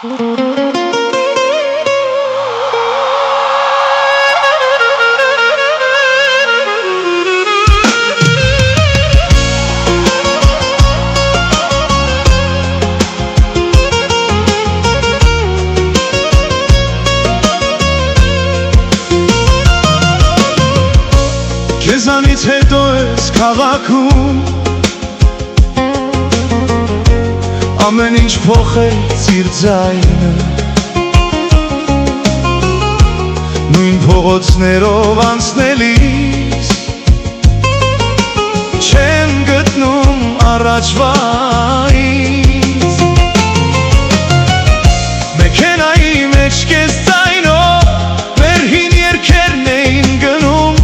Քեզանից հետո ես քաղաքում ամեն ինչ փոխեց իր ձայնը նույն փողոցներով անցնելիս չեմ գտնում առաջվայից մեքենայի մեջ կես ձայնով մեր հին երգերն էին գնում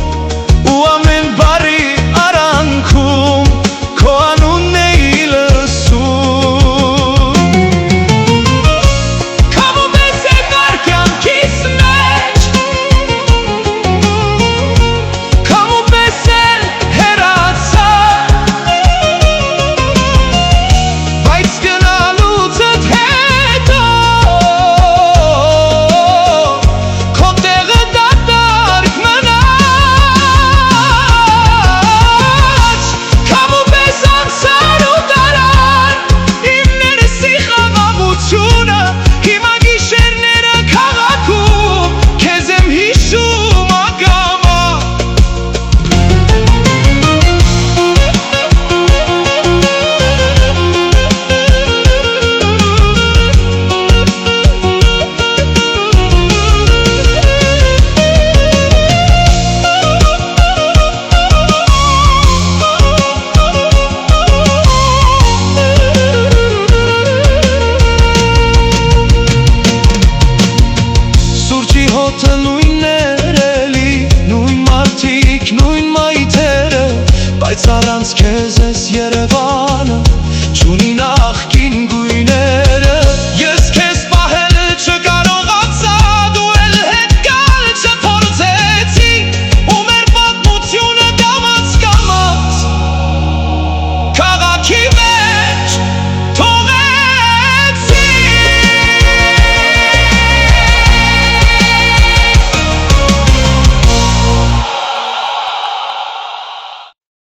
Բայց առանց քեզ ես Երևանը չունի նախ